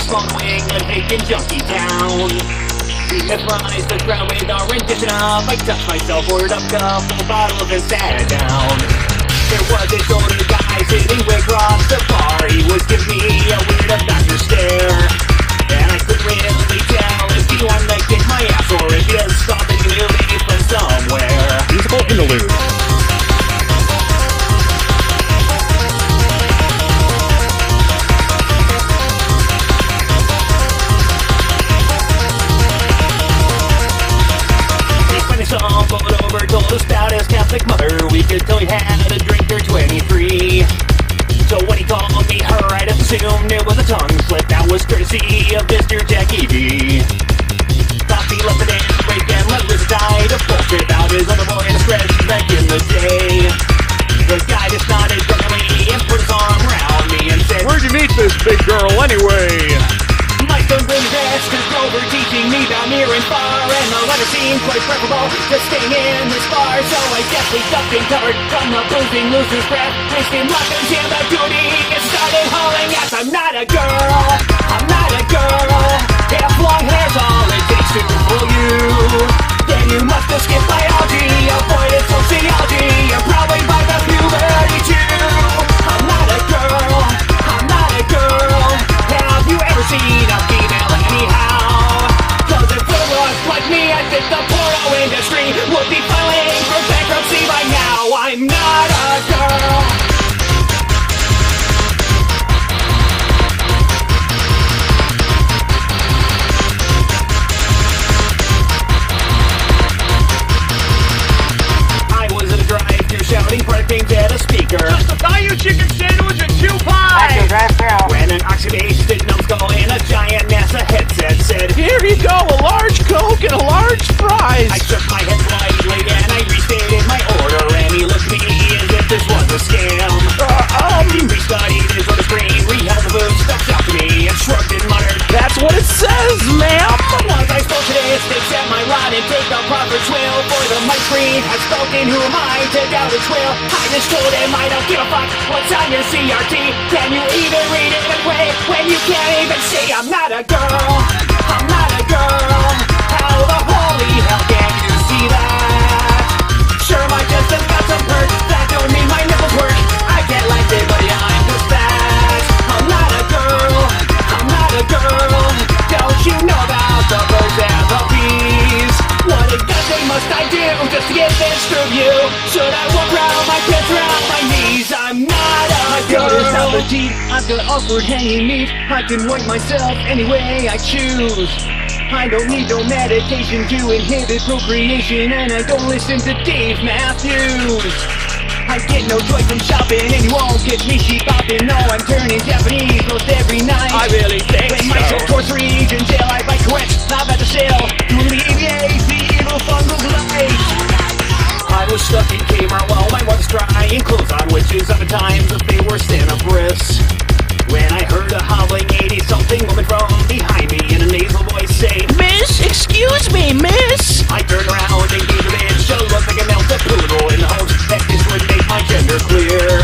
small wing, a vacant junkie town. We mesmerized the crowd with our rendition of I touched myself, poured up couple bottles and sat down. There was this older guy sitting way across the bar. He was giving me a weird obnoxious stare, and I couldn't really tell if he wanted to kick my ass or if he was stopping to leave from somewhere. Musical interlude. Stumbled over, told us about his Catholic mother. We could tell he had a drink or 23. So when he called me her, I'd assumed it was a tongue slip. That was courtesy of Mr. Jackie B. Thought he left the dance break and let loose die to bullshit about his other boy and stretch back in the day. The guy just nodded drunkenly and put his arm around me and said, "Where'd you meet this big girl anyway?" My son brings this cause over teaching me about near and far, and the letter seemed quite preferable to staying in this bar. So I deftly ducked and covered from the boozing loser's breath, wasting lockers in the duty and started hauling ass. I'm not a girl, I'm not a girl. If long hair's all it takes to fool you, then you must have skipped biology, avoided sociology, you're probably by the puberty too. I'm not a girl, I'm not a girl. Have you ever seen a female anyhow? Cause if it was like me, I think the porno industry would be filing for bankruptcy by now. I'm not a girl. I was at a drive-thru shouting product names at a speaker. Just a value chicken sandwich and 2 pies! When an oxidation numbskull in a giant NASA headset said, "Here you go, a large Coke and a large fries!" I shook my head slightly and I restated my order, and he looked at me as if this was a scam. He restudied his order screen, reheld the food, stepped out to me and shrugged and muttered, "That's what it says, ma'am!" Once I spoke to this, accept my rod and take the proper twill, for the mic screen has spoken, who am I to doubt its will? I just told him I don't give a fuck what's on your CRT. Can you even read it anyway when you can't even see? I'm not a girl, I'm not a girl. How the holy hell can you see that? Sure, my distance got some perks, that don't mean my nipples work. I get like it, but yeah, I'm just fat. I'm not a girl, I'm not a girl. Don't you know about the birds and the bees? What exactly must I do just to get this through you? Should I walk around my pants around my knees? I'm not a girl. Notice how the teeth, I've got awkward hanging meat. I can work myself any way I choose. I don't need no medication to inhibit procreation, and I don't listen to Dave Matthews. I get no joy from shopping, and you won't get me sheep-hopping. No, I'm turning Japanese most every night. I really think when my soul towards region jail, I bite quench, not at the sale, to alleviate the evil fungal blight. I was stuck in Kmart while my wife was trying clothes on witches of the times that they were Sinibrous. When I heard a hobbling 80-something woman from behind me in a nasal voice say, "Miss, excuse me, miss!" I turned around and gave the bitch a look like a melted poodle in the hopes that this would make my gender clear.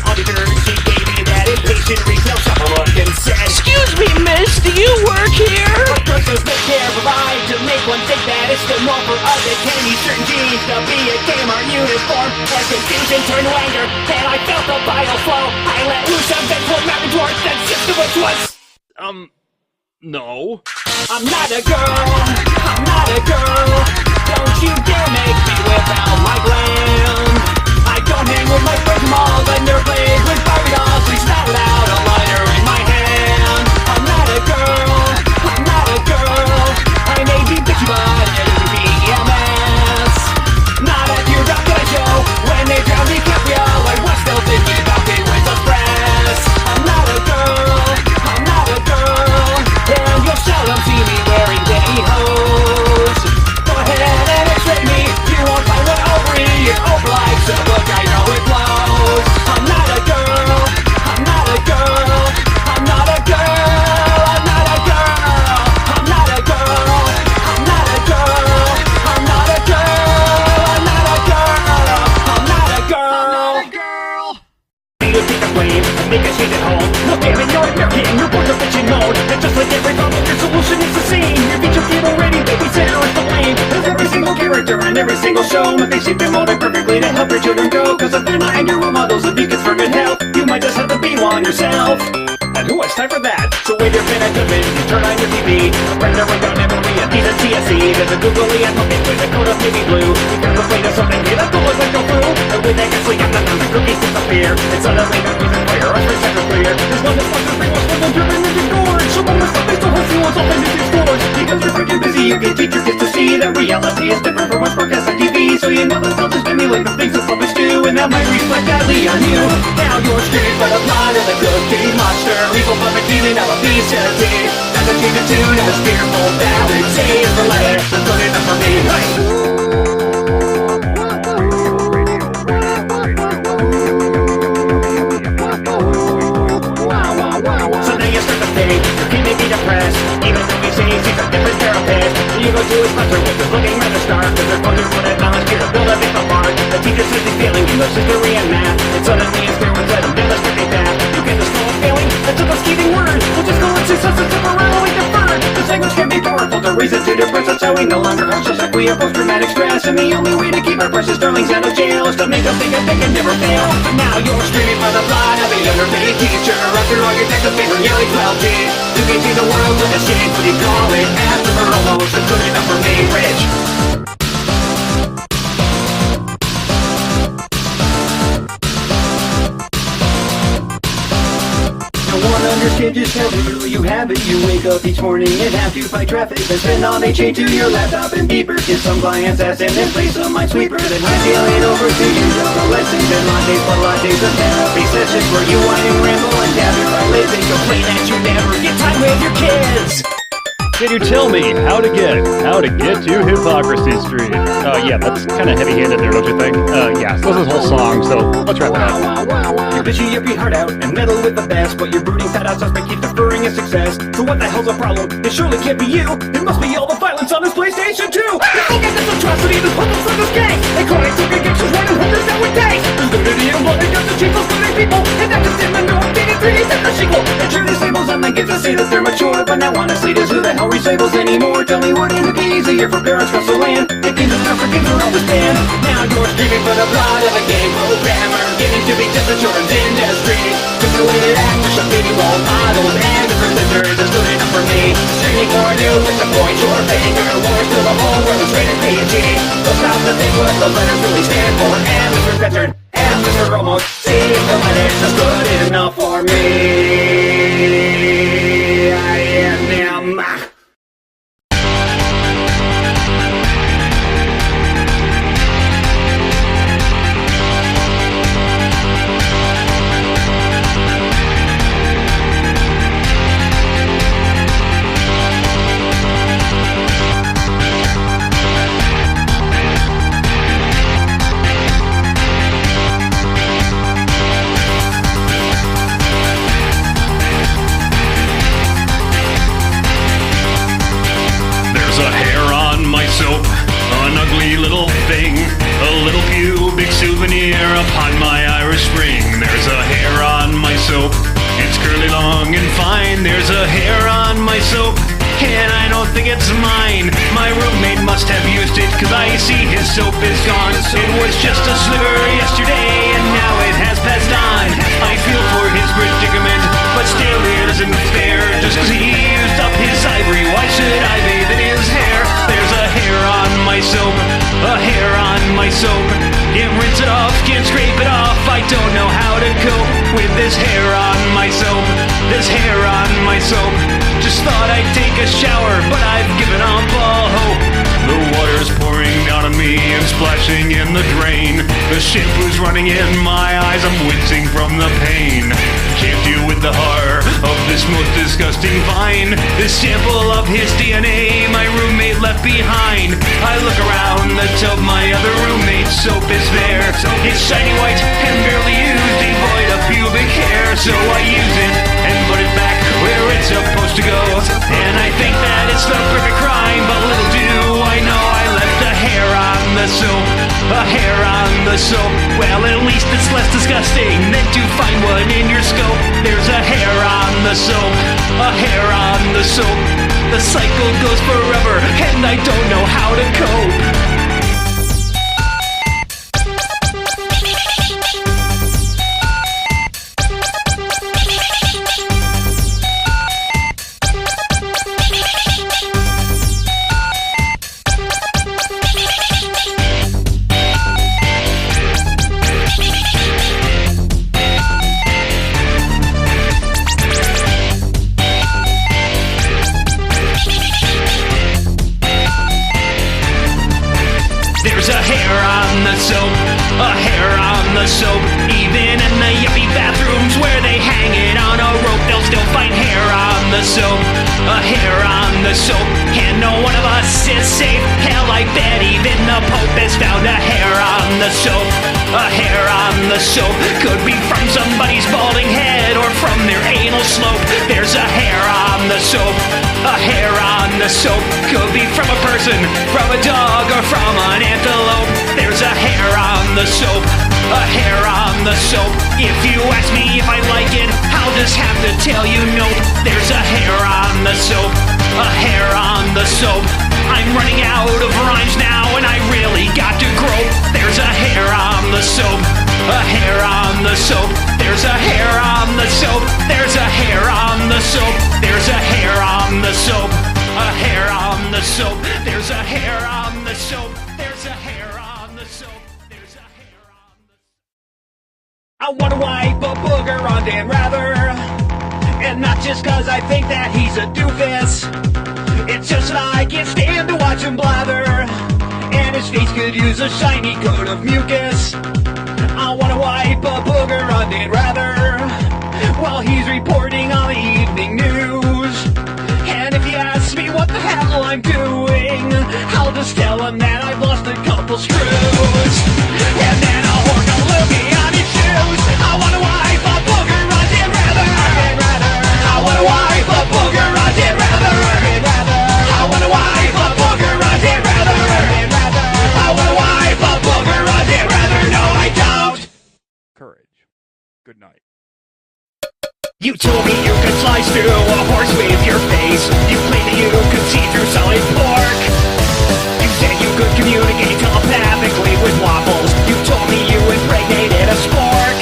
On the turn, she gave me that impatient retail shopper look and said, "Excuse me, miss, do you work here?" What choice does Medicare provide to make one think that it's the norm for us? It can be certain genes to be a Kmart uniform. As confusion turned to anger, and I felt the bile flow. I let loose a vengeful mountain torch that six of which was... No. I'm not a girl, I'm not a girl. Don't you dare make me without my glam. I don't hang with my friends from all the nerd played with Barbie dolls. Please not without a lighter in my hand. I'm not a girl, I'm not a girl. I may be bitchy but it'll be EMS. Not a teardrop that I show when they drown DiCaprio. I was still thinking about Kate Winslet's breasts. I'm not a girl, I'm not a girl. And you'll seldom see me wearing pantyhose. Go ahead and x-ray me, you won't find one ovary. Your old life's a book, I know it blows. I'm not a girl, I'm not a girl. I'm not a girl, I'm not a girl. character on every single show. But they shape and mold it perfectly to help your children grow. Cause if they're not in your role models, if you kids for good health, you might just have to be one yourself. And who has time for that? So wave your pen at the bin, turn on your TV. Render a gun, memory, a piece of TSE. There's a googly and pumpkin with a coat of navy blue. You grab a plate of something, get a full of electro flu. And when they get sleep, the cookies disappear. It's suddenly the reason for your rush for clear. There's one that's fucking free, what's still driven and ignored. Someone must have still has fuels off into these stores. Because you're freaking busy, you can teach your kids to see that reality is different from what's broadcast on TV. So you know that they'll just stimulate the things that puppets do. And that might reflect badly on you. Now you're screaming for the blood of the cookie monster. Evil puppet demon of a piece of tea. That's a demon tune and a fearful fallacy. It's the letter that's good enough for me. Hey! Even though he says he's a different therapist, you go to his lecture with his looking rather stark. Cause there's one who would knowledge here to build a big apart. The teacher says he's failing English, history, and math. And suddenly his parents let him build a strictly path. You get the school of failing, that's a scathing word. We'll just call it success and temporarily deferred. This language can be powerful to reason to depress. That's how we no longer are just like we have post-traumatic stress. And the only way to keep our precious darlings out of jail is to make them think that they can never fail. But now you're screaming for the blood of a underpaid teacher. After all your textbooks paper nearly 12 G. You can see the world with a shade, what do you call it? After almost a good enough for me, Rich. No one understands just how brutal you have it. You wake up each morning and have to fight traffic. Then spend all day chained to your laptop and beepers. Get some client's ass and then play some minesweeper. Then hightail it over to your yoga lessons and lattes, but lattes of therapy sessions where you whine and ramble and gather by lids and complain that you never get time with your kids. Can you tell me how to get to Hypocrisy Street? Yeah, that's kind of heavy-handed there, don't you think? Yeah, so this is a whole song, so let's wrap it up. You're bitchy, you your heart out and meddle with the best, but your brooding fat ass husband keeps deferring his success. So what the hell's the problem? It surely can't be you. It must be all the violence on his PlayStation 2. Look at this atrocity, this puppet from this gang. And chronic took against his one and holders that would take. There's nudity and blood against the chief of good people. And that just in the new updated 3D the sequel. And sure they labels and they get to say that they're mature, but now honestly, does who the hell reads labels anymore? Tell me, wouldn't it be easier for parents across the land? It games enough for kids are all this band. Now you're screaming for the blood of a game programmer, getting to be just a children's industry. Simulated actors, some baby role models, and the presenters is good enough for me. Streaming for you, it's a point your finger. Wars to the whole world is rated PG. So stop to think what the letters really stand for. And Mr. Censored, and Mr. Almost. See if the letters is good enough for me. I am them. Little thing, a little pubic souvenir upon my Irish Spring. There's a hair on my soap, it's curly, long, and fine. There's a hair on my soap, and I don't think it's mine. My roommate must have used it, cause I see his soap is gone. It was just a sliver yesterday, and now it has passed on. I feel for his predicament, but still it isn't fair. Just cause he used up his ivory, why should I bathe in his hair? There's a hair on my soap, a hair on my soap. Can't rinse it off, can't scrape it off. I don't know how to cope with this hair on my soap, this hair on my soap. Just thought I'd take a shower, but I've given up all hope. The water's pouring down on me and splashing in the drain. The shampoo's running in my eyes, I'm wincing from the pain. Can't deal with the horror of this most disgusting vine. This sample of his DNA my roommate left behind. I look around the tub, my other roommate's soap is there. It's shiny white and barely used, devoid of pubic hair. So I use it and put it back where it's supposed to go. And I think that it's the perfect crime, but little do I know I left a hair on the soap, a hair on the soap. Well, at least it's less disgusting than to find one in your scope. There's a hair on the soap, a hair on the soap. The cycle goes forever, and I don't know how to cope. the soap. Even in the yuppie bathrooms where they hang it on a rope, they'll still find hair on the soap. A hair on the soap, and no one of us is safe. Hell, I bet even the Pope has found a hair on the soap. A hair on the soap could be from somebody's balding head or from their anal slope. There's a hair on the soap. A hair on the soap could be from a person, from a dog, or from an antelope. There's a hair on the soap. A hair on the soap. If you ask me if I like it, I'll just have to tell you nope. There's a hair on the soap. A hair on the soap. I'm running out of rhymes now and I really got to grope. There's a hair on the soap. A hair on the soap. There's a hair on the soap. There's a hair on the soap. There's a hair on the soap. A hair on the soap. There's a hair on the soap. There's a hair on the soap. There's a hair on the soap. I wanna wipe a booger on Dan Rather, and not just cause I think that he's a doofus. It's just that I can't stand to watch him blather, and his face could use a shiny coat of mucus. I wanna wipe a booger on Dan Rather while he's reporting on the evening news. And if he asks me what the hell I'm doing, I'll just tell him that I've lost a couple screws. And then I'll horn a loogie on his shoes. I wanna wipe a booger on Dan Rather. I wanna wipe a booger on Dan Rather. I wanna wipe a booger on Dan Rather. I wanna wipe a booger on Dan Rather. No, I don't. Courage. Good night. You told me you could slice through a horse with your face. You claimed that you could see through solid pork. You said you could communicate telepathically with waffles. You told me you impregnated a spork.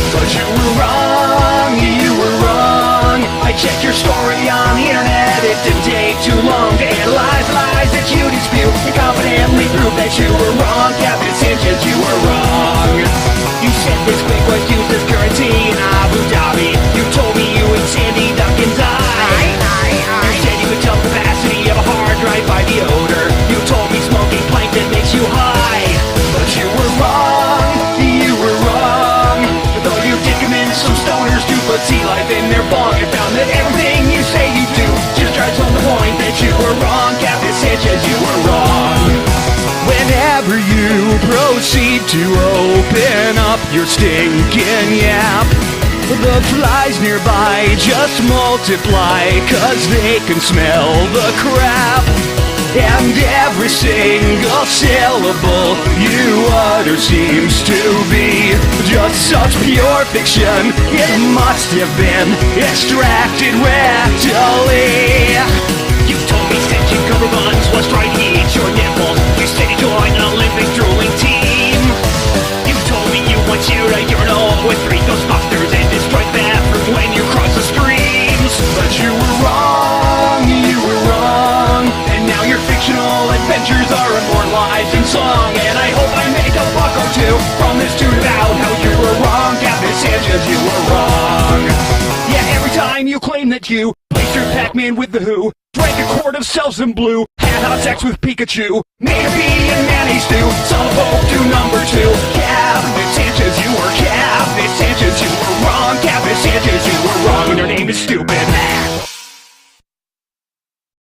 But you were wrong, you were wrong. I checked your story on the internet. It didn't take too long to analyze lies that you dispute and confidently prove that you were wrong. Captain Sanchez, you were wrong. You said this quick was used as currency in Abu Dhabi. You told me you and Sandy Duncan's eye. You said you could tell the capacity of a hard drive by the odor. You told me smoking plankton makes you high. But you were wrong, you were wrong. Though you did convince some stoners to put sea life in their bong, and found that everything you say you do just drives home the point that you were wrong. Captain Sanchez, you were wrong. Whenever you proceed to open up your stinking yap, the flies nearby just multiply, 'cause they can smell the crap. And every single syllable you utter seems to be just such pure fiction. It must have been extracted rectally. You told me sentient cover buns was trying to eat your nipples. You said you joined an Olympic drooling team. You told me you once shared a urinal with 3 Ghostbusters and destroyed the bathroom when you crossed the streams. But you were wrong, you were wrong. And now your fictional adventures are immortalized in song. And I hope I make a buck or two from this tune about how you were wrong. Captain Sanchez, you were wrong. Yeah, every time you claim that you played through Pac-Man with the Who, drank a quart of Selsun Blue, had hot sex with Pikachu, made a bee and mayonnaise stew, saw the Pope do number 2. Captain Sanchez, you were Captain Sanchez, you were wrong. Captain Sanchez, you were wrong, and your name is stupid.